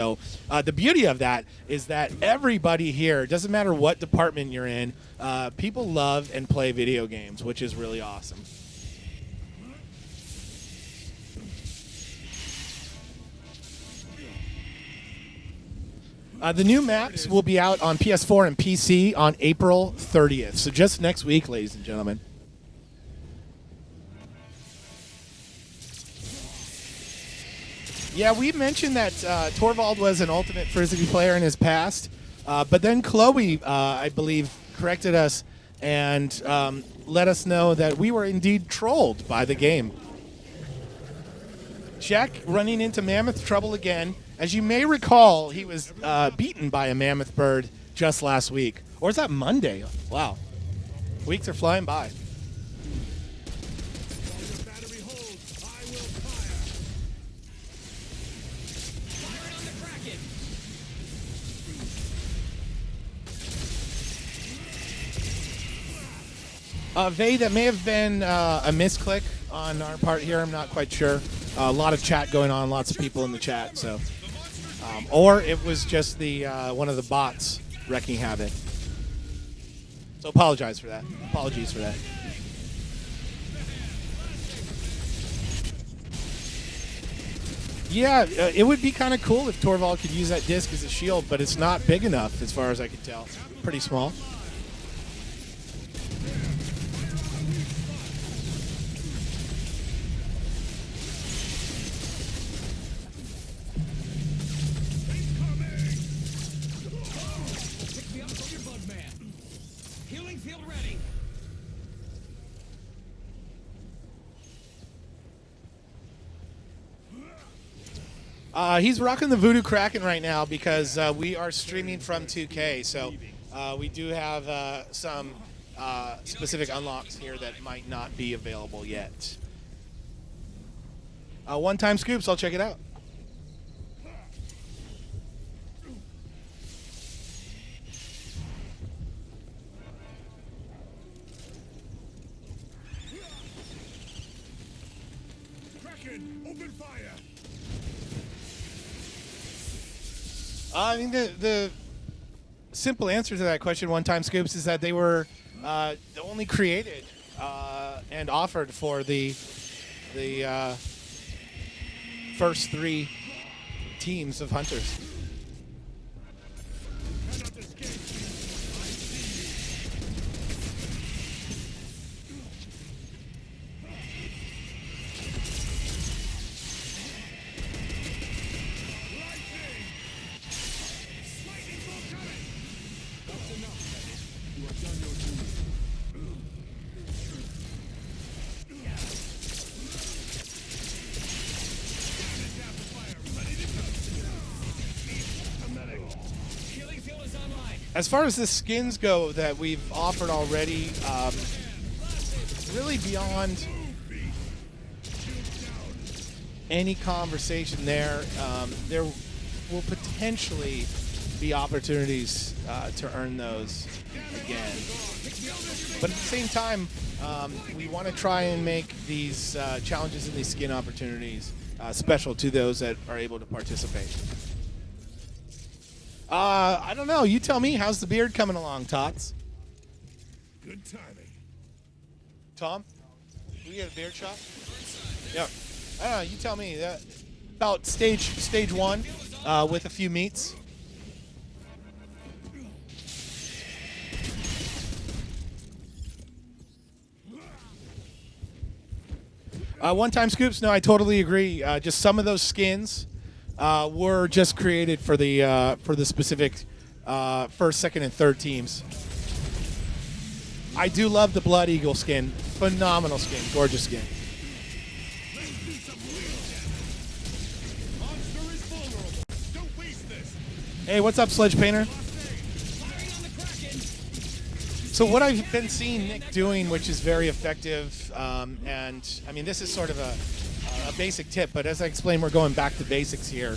So the beauty of that is that everybody here, doesn't matter what department you're in, people love and play video games, which is really awesome. The new maps will be out on PS4 and PC on April 30th. So just next week, ladies and gentlemen. Yeah, we mentioned that Torvald was an Ultimate Frisbee player in his past, but then Chloe, I believe, corrected us and let us know that we were indeed trolled by the game. Jack running into mammoth trouble again. As you may recall, he was beaten by a mammoth bird just last week. Or is that Monday? Wow. Weeks are flying by. Vay, that may have been a misclick on our part here. I'm not quite sure. A lot of chat going on, lots of people in the chat. So, or it was just the one of the bots wrecking havoc. So apologize for that. Apologies for that. Yeah, it would be kind of cool if Torvald could use that disc as a shield, but it's not big enough as far as I can tell. Pretty small. He's rocking the Voodoo Kraken right now because we are streaming from 2K. So we do have some specific unlocks here that might not be available yet. One-time scoops, I'll check it out. Kraken, open fire. I mean, the simple answer to that question, one-time scoops, is that they were only created and offered for the first 3 teams of hunters. Cannot escape. As far as the skins go that we've offered already, really beyond any conversation there, there will potentially be opportunities to earn those again. But at the same time, we want to try and make these challenges and these skin opportunities special to those that are able to participate. I don't know. You tell me. How's the beard coming along, Tots? Good timing. Tom? We get a beard shot? Yeah. I don't know. You tell me. About stage 1 with a few meets. One-time scoops? No, I totally agree. Just some of those skins were just created for the specific first, second, and third teams. I do love the Blood Eagle skin. Phenomenal skin. Gorgeous skin. Hey, what's up, Sledge Painter? So what I've been seeing Nick doing, which is very effective, and I mean, this is sort of a basic tip, but as I explained, we're going back to basics here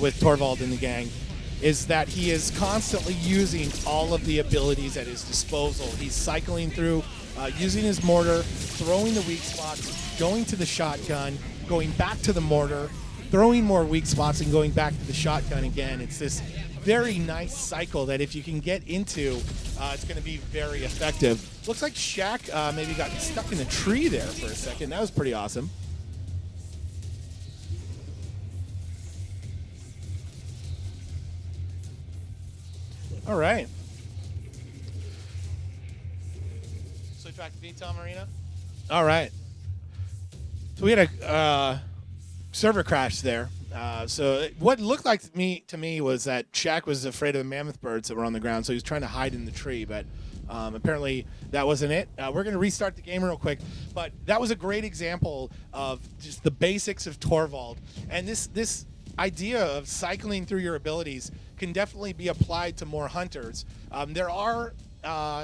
with Torvald and the gang, is that he is constantly using all of the abilities at his disposal. He's cycling through, using his mortar, throwing the weak spots, going to the shotgun, going back to the mortar, throwing more weak spots and going back to the shotgun again. It's this very nice cycle that if you can get into, it's going to be very effective. Looks like Shaq maybe got stuck in a tree there for a second. That was pretty awesome. All right. Switch back to me, Tom Marino. All right. So we had a server crash there. So what looked like to me was that Shaq was afraid of the mammoth birds that were on the ground, so he was trying to hide in the tree. But apparently that wasn't it. We're going to restart the game real quick. But that was a great example of just the basics of Torvald. And this idea of cycling through your abilities can definitely be applied to more hunters. There are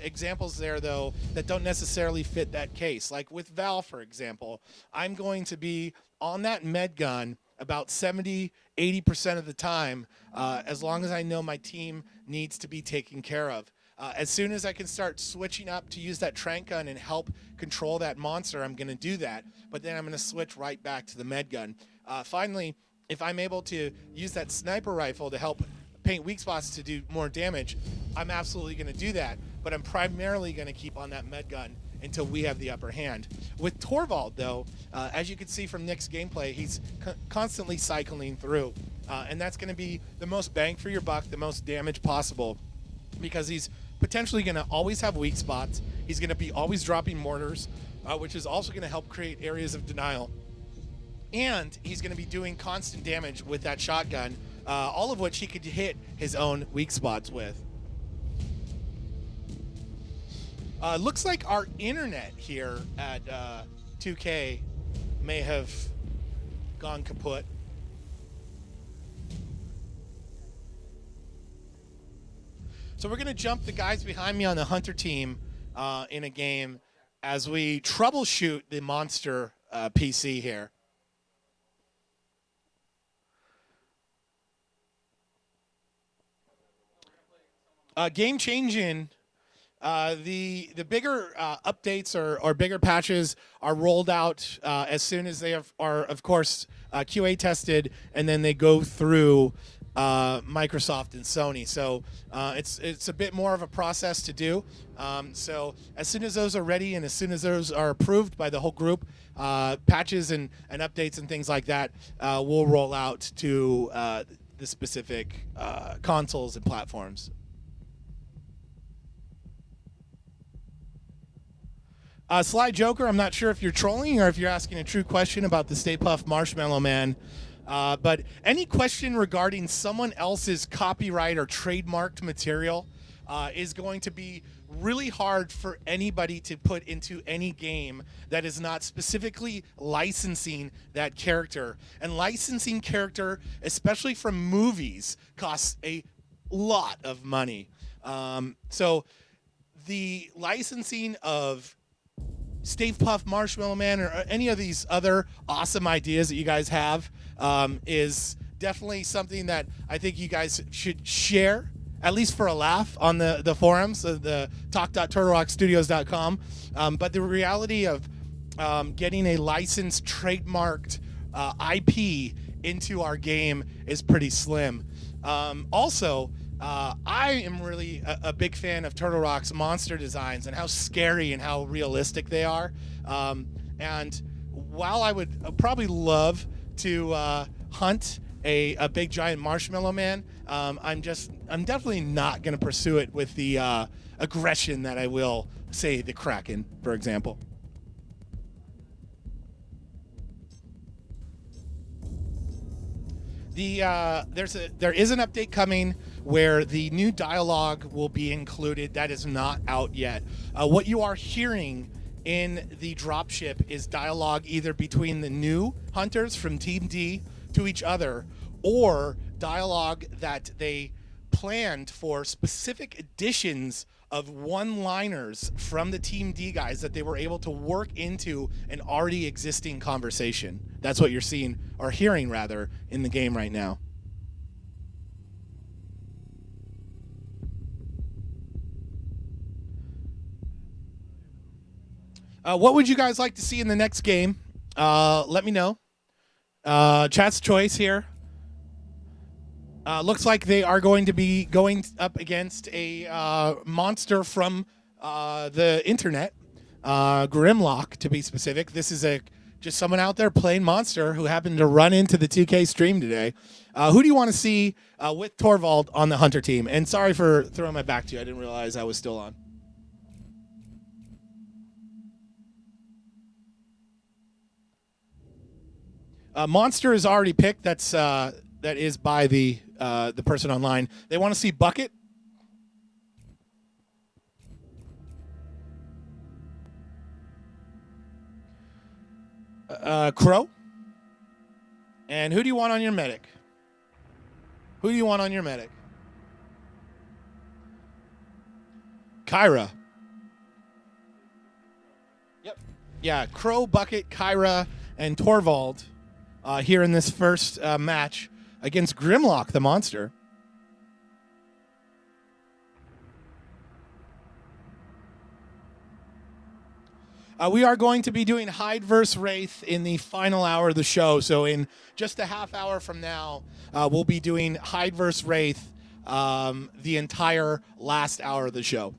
examples there, though, that don't necessarily fit that case. Like with Val, for example, I'm going to be on that med gun about 70, 80% of the time, as long as I know my team needs to be taken care of. As soon as I can start switching up to use that trank gun and help control that monster, I'm going to do that. But then I'm going to switch right back to the med gun. Finally, if I'm able to use that sniper rifle to help paint weak spots to do more damage, I'm absolutely going to do that. But I'm primarily going to keep on that med gun until we have the upper hand. With Torvald, though, as you can see from Nick's gameplay, he's constantly cycling through. And that's going to be the most bang for your buck, the most damage possible, because he's potentially going to always have weak spots. He's going to be always dropping mortars, which is also going to help create areas of denial. And he's going to be doing constant damage with that shotgun, all of which he could hit his own weak spots with. Looks like our internet here at 2K may have gone kaput. So we're going to jump the guys behind me on the Hunter team in a game as we troubleshoot the monster PC here. Game changing. The bigger updates or bigger patches are rolled out as soon as they are of course QA tested, and then they go through Microsoft and Sony. So it's a bit more of a process to do. So as soon as those are ready and as soon as those are approved by the whole group, patches and updates and things like that will roll out to the specific consoles and platforms. Sly Joker, I'm not sure if you're trolling or if you're asking a true question about the Stay Puft Marshmallow Man. But any question regarding someone else's copyright or trademarked material is going to be really hard for anybody to put into any game that is not specifically licensing that character. And licensing character, especially from movies, costs a lot of money. So the licensing of Stay Puft Marshmallow Man or any of these other awesome ideas that you guys have is definitely something that I think you guys should share, at least for a laugh, on the forums, the talk.turtlerockstudios.com. But the reality of getting a licensed, trademarked IP into our game is pretty slim. Also, I am really a big fan of Turtle Rock's monster designs and how scary and how realistic they are. And while I would probably love to hunt a big giant marshmallow man, I'm definitely not going to pursue it with the aggression that I will, say, the Kraken, for example. There is an update coming where the new dialogue will be included. That is not out yet. What you are hearing in the dropship is dialogue either between the new hunters from Team D to each other, or dialogue that they planned for specific editions of one-liners from the Team D guys that they were able to work into an already existing conversation. That's what you're seeing, or hearing rather, in the game right now. What would you guys like to see in the next game? Let me know. Chat's choice here. Looks like they are going to be going up against a monster from the internet, Grimlock to be specific. This is just someone out there playing Monster who happened to run into the 2K stream today. Who do you want to see with Torvald on the Hunter team? And sorry for throwing my back to you. I didn't realize I was still on. Monster is already picked. That is by the person online. They want to see Bucket. Crow. And who do you want on your medic? Who do you want on your medic? Kyra. Yep. Yeah, Crow, Bucket, Kyra, and Torvald here in this first match against Grimlock, the monster. We are going to be doing Hyde vs. Wraith in the final hour of the show. So in just a half hour from now, we'll be doing Hyde vs. Wraith the entire last hour of the show.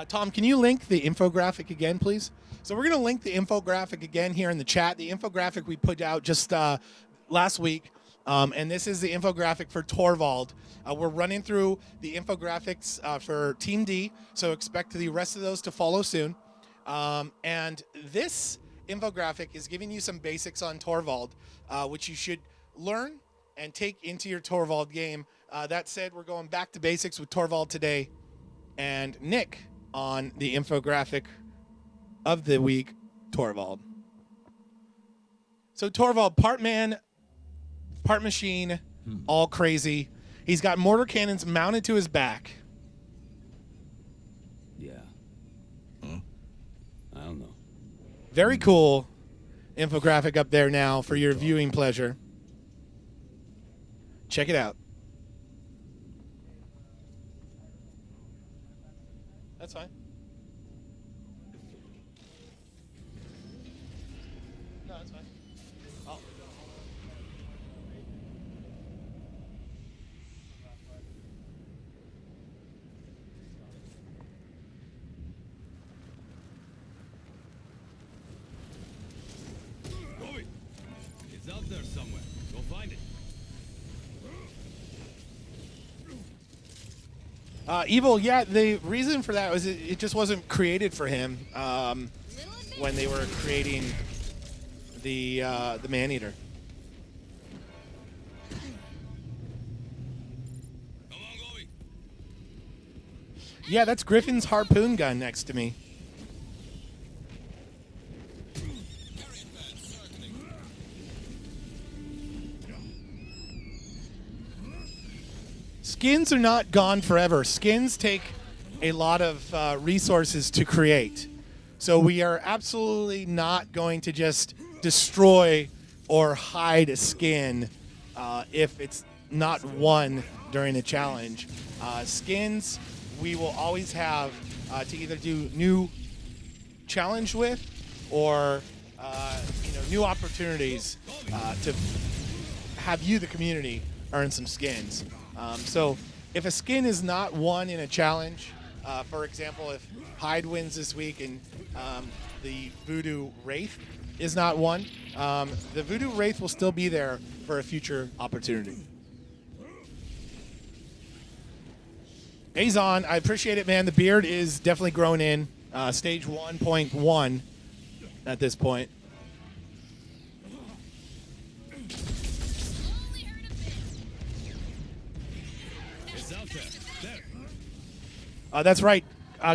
Tom, can you link the infographic again, please? So we're going to link the infographic again here in the chat. The infographic we put out just last week. And this is the infographic for Torvald. We're running through the infographics for Team D, so expect the rest of those to follow soon. And this infographic is giving you some basics on Torvald, which you should learn and take into your Torvald game. That said, we're going back to basics with Torvald today. And Nick on the infographic of the week, Torvald. So Torvald, part man, part machine, all crazy. He's got mortar cannons mounted to his back. Yeah. I don't know. Very cool infographic up there now for your viewing pleasure. Check it out. That's fine. No, that's fine. Oh. Roy, it's out there somewhere. Go find it. Evil, yeah, the reason for that was it just wasn't created for him when they were creating the Maneater. Come on, Gobi. Yeah, that's Griffin's harpoon gun next to me. Skins are not gone forever. Skins take a lot of resources to create. So we are absolutely not going to just destroy or hide a skin if it's not won during a challenge. Skins we will always have to either do new challenge with or new opportunities to have you, the community, earn some skins. So if a skin is not won in a challenge, for example, if Hyde wins this week and the Voodoo Wraith is not won, the Voodoo Wraith will still be there for a future opportunity. Azon, I appreciate it, man. The beard is definitely grown in. Stage 1.1 at this point. It's out there. There. That's right.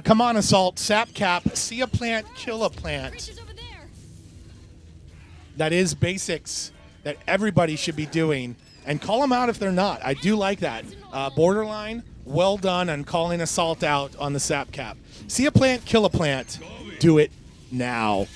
Come on, Assault. Sap Cap. See a plant, kill a plant. Creatures over there. That is basics that everybody should be doing. And call them out if they're not. I do like that. Borderline, well done on calling Assault out on the Sap Cap. See a plant, kill a plant. Do it now.